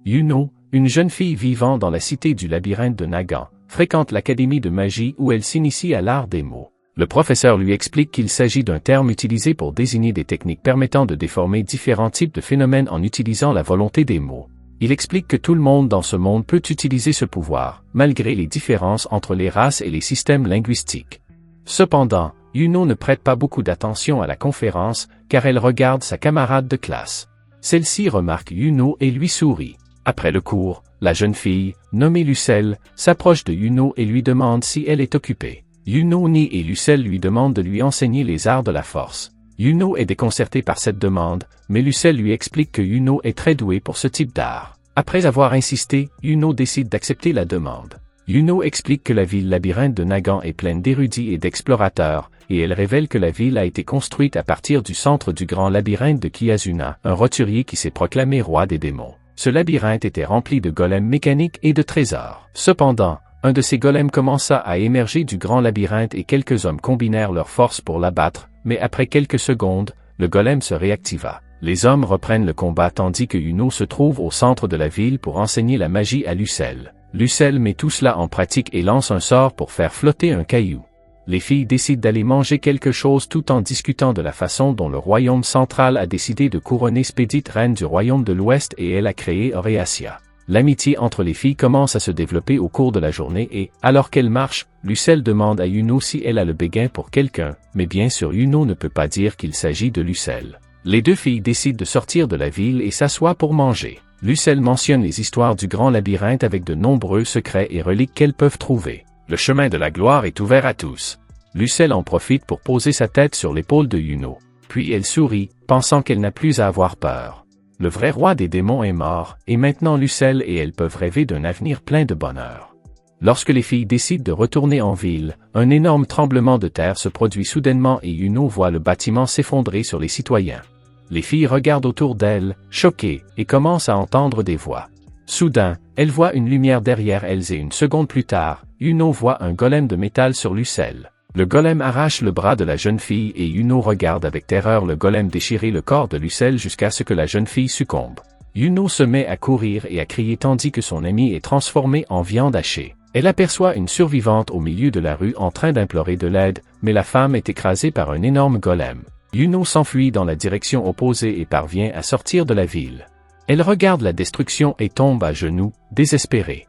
Yuno, une jeune fille vivant dans la cité du labyrinthe de Nagant, fréquente l'académie de magie où elle s'initie à l'art des mots. Le professeur lui explique qu'il s'agit d'un terme utilisé pour désigner des techniques permettant de déformer différents types de phénomènes en utilisant la volonté des mots. Il explique que tout le monde dans ce monde peut utiliser ce pouvoir, malgré les différences entre les races et les systèmes linguistiques. Cependant, Yuno ne prête pas beaucoup d'attention à la conférence, car elle regarde sa camarade de classe. Celle-ci remarque Yuno et lui sourit. Après le cours, la jeune fille, nommée Lucelle, s'approche de Yuno et lui demande si elle est occupée. Yuno nie et Lucelle lui demande de lui enseigner les arts de la force. Yuno est déconcerté par cette demande, mais Lucelle lui explique que Yuno est très doué pour ce type d'art. Après avoir insisté, Yuno décide d'accepter la demande. Yuno explique que la ville labyrinthe de Nagant est pleine d'érudits et d'explorateurs, et elle révèle que la ville a été construite à partir du centre du grand labyrinthe de Kiazuna, un roturier qui s'est proclamé roi des démons. Ce labyrinthe était rempli de golems mécaniques et de trésors. Cependant, un de ces golems commença à émerger du grand labyrinthe et quelques hommes combinèrent leurs forces pour l'abattre, mais après quelques secondes, le golem se réactiva. Les hommes reprennent le combat tandis que Yuno se trouve au centre de la ville pour enseigner la magie à Lucelle. Lucelle met tout cela en pratique et lance un sort pour faire flotter un caillou. Les filles décident d'aller manger quelque chose tout en discutant de la façon dont le royaume central a décidé de couronner Spédite reine du royaume de l'Ouest et elle a créé Auréacia. L'amitié entre les filles commence à se développer au cours de la journée et, alors qu'elle marche, Lucelle demande à Yuno si elle a le béguin pour quelqu'un, mais bien sûr Yuno ne peut pas dire qu'il s'agit de Lucelle. Les deux filles décident de sortir de la ville et s'assoient pour manger. Lucelle mentionne les histoires du grand labyrinthe avec de nombreux secrets et reliques qu'elles peuvent trouver. Le chemin de la gloire est ouvert à tous. Lucelle en profite pour poser sa tête sur l'épaule de Yuno. Puis elle sourit, pensant qu'elle n'a plus à avoir peur. Le vrai roi des démons est mort, et maintenant Lucelle et elle peuvent rêver d'un avenir plein de bonheur. Lorsque les filles décident de retourner en ville, un énorme tremblement de terre se produit soudainement et Yuno voit le bâtiment s'effondrer sur les citoyens. Les filles regardent autour d'elles, choquées, et commencent à entendre des voix. Soudain, elles voient une lumière derrière elles et une seconde plus tard, Yuno voit un golem de métal sur Lucelle. Le golem arrache le bras de la jeune fille et Yuno regarde avec terreur le golem déchirer le corps de Lucelle jusqu'à ce que la jeune fille succombe. Yuno se met à courir et à crier tandis que son amie est transformée en viande hachée. Elle aperçoit une survivante au milieu de la rue en train d'implorer de l'aide, mais la femme est écrasée par un énorme golem. Yuno s'enfuit dans la direction opposée et parvient à sortir de la ville. Elle regarde la destruction et tombe à genoux, désespérée.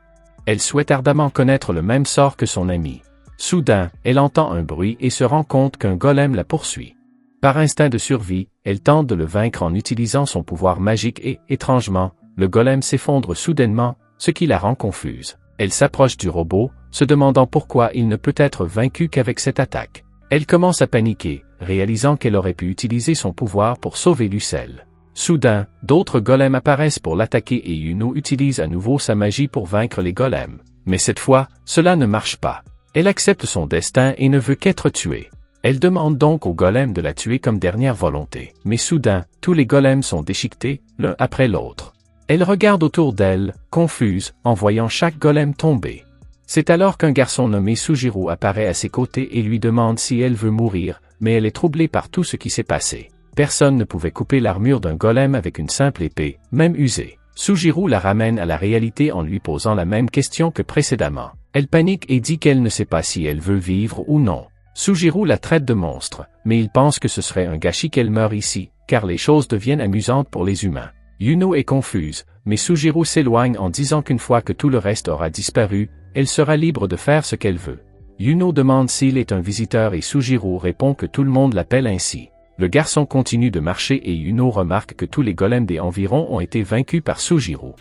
Elle souhaite ardemment connaître le même sort que son amie. Soudain, elle entend un bruit et se rend compte qu'un golem la poursuit. Par instinct de survie, elle tente de le vaincre en utilisant son pouvoir magique et, étrangement, le golem s'effondre soudainement, ce qui la rend confuse. Elle s'approche du robot, se demandant pourquoi il ne peut être vaincu qu'avec cette attaque. Elle commence à paniquer, réalisant qu'elle aurait pu utiliser son pouvoir pour sauver Lucelle. Soudain, d'autres golems apparaissent pour l'attaquer et Yuno utilise à nouveau sa magie pour vaincre les golems. Mais cette fois, cela ne marche pas. Elle accepte son destin et ne veut qu'être tuée. Elle demande donc au golem de la tuer comme dernière volonté. Mais soudain, tous les golems sont déchiquetés, l'un après l'autre. Elle regarde autour d'elle, confuse, en voyant chaque golem tomber. C'est alors qu'un garçon nommé Sujiro apparaît à ses côtés et lui demande si elle veut mourir, mais elle est troublée par tout ce qui s'est passé. Personne ne pouvait couper l'armure d'un golem avec une simple épée, même usée. Sujiro la ramène à la réalité en lui posant la même question que précédemment. Elle panique et dit qu'elle ne sait pas si elle veut vivre ou non. Sujiro la traite de monstre, mais il pense que ce serait un gâchis qu'elle meure ici, car les choses deviennent amusantes pour les humains. Yuno est confuse, mais Sujiro s'éloigne en disant qu'une fois que tout le reste aura disparu, elle sera libre de faire ce qu'elle veut. Yuno demande s'il est un visiteur et Sujiro répond que tout le monde l'appelle ainsi. Le garçon continue de marcher et Yuno remarque que tous les golems des environs ont été vaincus par Sujiro.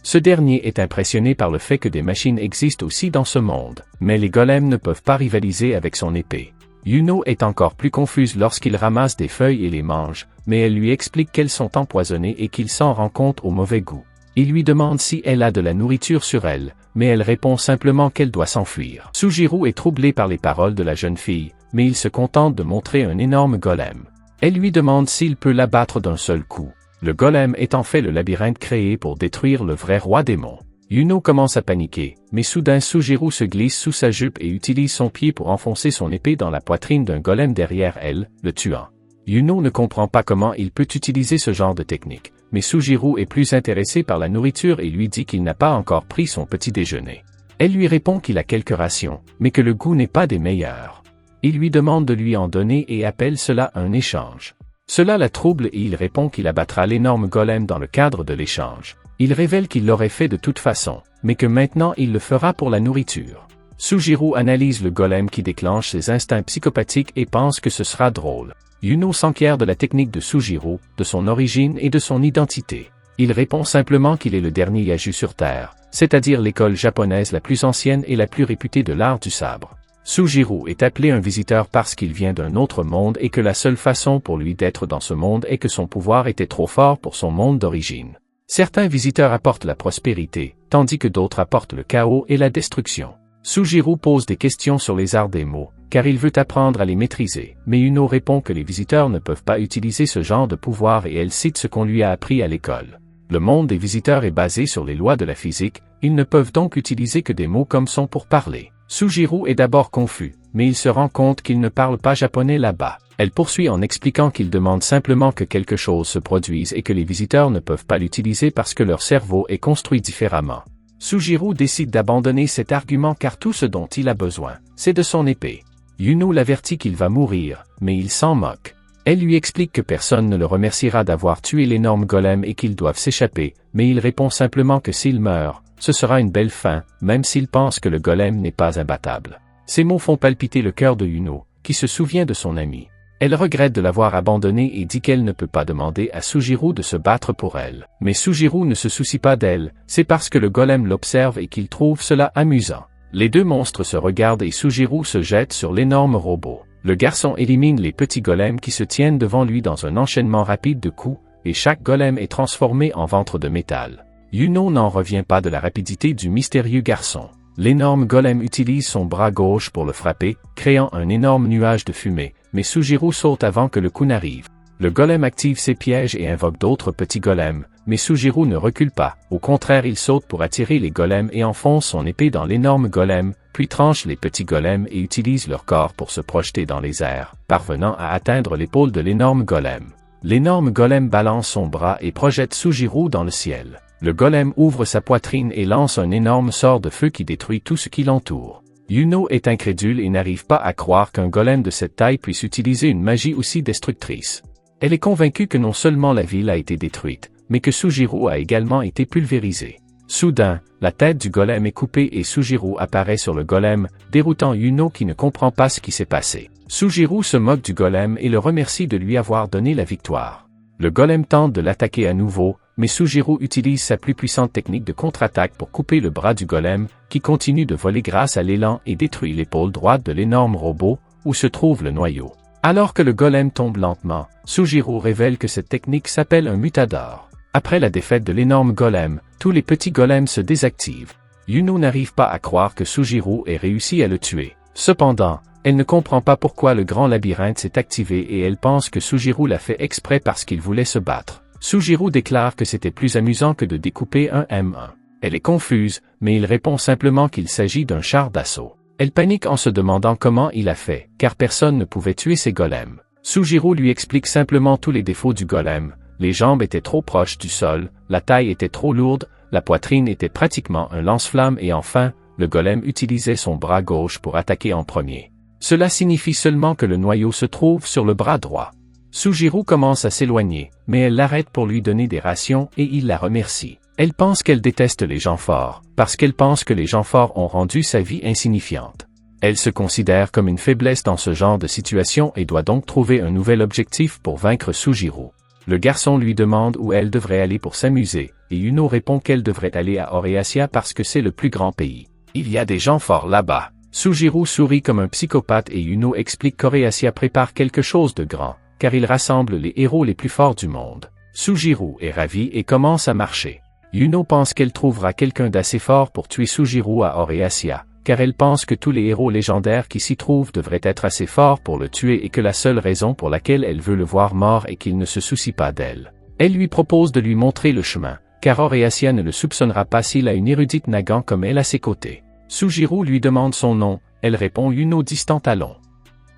Ce dernier est impressionné par le fait que des machines existent aussi dans ce monde, mais les golems ne peuvent pas rivaliser avec son épée. Yuno est encore plus confuse lorsqu'il ramasse des feuilles et les mange, mais elle lui explique qu'elles sont empoisonnées et qu'il s'en rend compte au mauvais goût. Il lui demande si elle a de la nourriture sur elle, mais elle répond simplement qu'elle doit s'enfuir. Sujiro est troublé par les paroles de la jeune fille, mais il se contente de montrer un énorme golem. Elle lui demande s'il peut l'abattre d'un seul coup. Le golem est en fait le labyrinthe créé pour détruire le vrai roi démon. Yuno commence à paniquer, mais soudain Sujiro se glisse sous sa jupe et utilise son pied pour enfoncer son épée dans la poitrine d'un golem derrière elle, le tuant. Yuno ne comprend pas comment il peut utiliser ce genre de technique, mais Sujiro est plus intéressé par la nourriture et lui dit qu'il n'a pas encore pris son petit déjeuner. Elle lui répond qu'il a quelques rations, mais que le goût n'est pas des meilleurs. Il lui demande de lui en donner et appelle cela un échange. Cela la trouble et il répond qu'il abattra l'énorme golem dans le cadre de l'échange. Il révèle qu'il l'aurait fait de toute façon, mais que maintenant il le fera pour la nourriture. Sujiro analyse le golem qui déclenche ses instincts psychopathiques et pense que ce sera drôle. Yuno s'enquiert de la technique de Sujiro, de son origine et de son identité. Il répond simplement qu'il est le dernier Yaju sur Terre, c'est-à-dire l'école japonaise la plus ancienne et la plus réputée de l'art du sabre. Sujiro est appelé un visiteur parce qu'il vient d'un autre monde et que la seule façon pour lui d'être dans ce monde est que son pouvoir était trop fort pour son monde d'origine. Certains visiteurs apportent la prospérité, tandis que d'autres apportent le chaos et la destruction. Sujiro pose des questions sur les arts des mots, car il veut apprendre à les maîtriser, mais Yuno répond que les visiteurs ne peuvent pas utiliser ce genre de pouvoir et elle cite ce qu'on lui a appris à l'école. Le monde des visiteurs est basé sur les lois de la physique, ils ne peuvent donc utiliser que des mots comme son pour parler. Sujiro est d'abord confus, mais il se rend compte qu'il ne parle pas japonais là-bas. Elle poursuit en expliquant qu'il demande simplement que quelque chose se produise et que les visiteurs ne peuvent pas l'utiliser parce que leur cerveau est construit différemment. Sujiro décide d'abandonner cet argument car tout ce dont il a besoin, c'est de son épée. Yuno l'avertit qu'il va mourir, mais il s'en moque. Elle lui explique que personne ne le remerciera d'avoir tué l'énorme golem et qu'ils doivent s'échapper, mais il répond simplement que s'il meurt, ce sera une belle fin, même s'il pense que le golem n'est pas imbattable. Ces mots font palpiter le cœur de Yuno, qui se souvient de son ami. Elle regrette de l'avoir abandonné et dit qu'elle ne peut pas demander à Sujiro de se battre pour elle. Mais Sujiro ne se soucie pas d'elle, c'est parce que le golem l'observe et qu'il trouve cela amusant. Les deux monstres se regardent et Sujiro se jette sur l'énorme robot. Le garçon élimine les petits golems qui se tiennent devant lui dans un enchaînement rapide de coups, et chaque golem est transformé en ventre de métal. Yuno n'en revient pas de la rapidité du mystérieux garçon. L'énorme golem utilise son bras gauche pour le frapper, créant un énorme nuage de fumée, mais Sujiro saute avant que le coup n'arrive. Le golem active ses pièges et invoque d'autres petits golems, mais Sujiro ne recule pas, au contraire il saute pour attirer les golems et enfonce son épée dans l'énorme golem, puis tranche les petits golems et utilise leur corps pour se projeter dans les airs, parvenant à atteindre l'épaule de l'énorme golem. L'énorme golem balance son bras et projette Sujiro dans le ciel. Le golem ouvre sa poitrine et lance un énorme sort de feu qui détruit tout ce qui l'entoure. Yuno est incrédule et n'arrive pas à croire qu'un golem de cette taille puisse utiliser une magie aussi destructrice. Elle est convaincue que non seulement la ville a été détruite, mais que Sujiro a également été pulvérisé. Soudain, la tête du golem est coupée et Sujiro apparaît sur le golem, déroutant Yuno qui ne comprend pas ce qui s'est passé. Sujiro se moque du golem et le remercie de lui avoir donné la victoire. Le golem tente de l'attaquer à nouveau, mais Sujiro utilise sa plus puissante technique de contre-attaque pour couper le bras du golem, qui continue de voler grâce à l'élan et détruit l'épaule droite de l'énorme robot, où se trouve le noyau. Alors que le golem tombe lentement, Sujiro révèle que cette technique s'appelle un mutador. Après la défaite de l'énorme golem, tous les petits golems se désactivent. Yuno n'arrive pas à croire que Sujiro ait réussi à le tuer. Cependant, elle ne comprend pas pourquoi le grand labyrinthe s'est activé et elle pense que Sujiro l'a fait exprès parce qu'il voulait se battre. Sujiro déclare que c'était plus amusant que de découper un M1. Elle est confuse, mais il répond simplement qu'il s'agit d'un char d'assaut. Elle panique en se demandant comment il a fait, car personne ne pouvait tuer ses golems. Sujiro lui explique simplement tous les défauts du golem. Les jambes étaient trop proches du sol, la taille était trop lourde, la poitrine était pratiquement un lance-flamme et enfin, le golem utilisait son bras gauche pour attaquer en premier. Cela signifie seulement que le noyau se trouve sur le bras droit. Sujiro commence à s'éloigner, mais elle l'arrête pour lui donner des rations et il la remercie. Elle pense qu'elle déteste les gens forts, parce qu'elle pense que les gens forts ont rendu sa vie insignifiante. Elle se considère comme une faiblesse dans ce genre de situation et doit donc trouver un nouvel objectif pour vaincre Sujiro. Le garçon lui demande où elle devrait aller pour s'amuser, et Yuno répond qu'elle devrait aller à Oreasia parce que c'est le plus grand pays. Il y a des gens forts là-bas. Sujiro sourit comme un psychopathe et Yuno explique qu'Oreasia prépare quelque chose de grand, car il rassemble les héros les plus forts du monde. Sujiro est ravi et commence à marcher. Yuno pense qu'elle trouvera quelqu'un d'assez fort pour tuer Sujiro à Oreasia, car elle pense que tous les héros légendaires qui s'y trouvent devraient être assez forts pour le tuer et que la seule raison pour laquelle elle veut le voir mort est qu'il ne se soucie pas d'elle. Elle lui propose de lui montrer le chemin, car Oreasia ne le soupçonnera pas s'il a une érudite Nagan comme elle à ses côtés. Sujiro lui demande son nom, elle répond Yuno distant talon.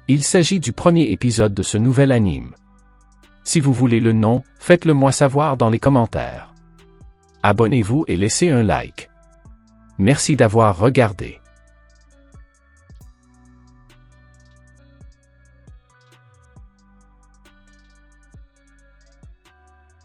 Il s'agit du premier épisode de ce nouvel anime. Si vous voulez le nom, faites-le moi savoir dans les commentaires. Abonnez-vous et laissez un like. Merci d'avoir regardé.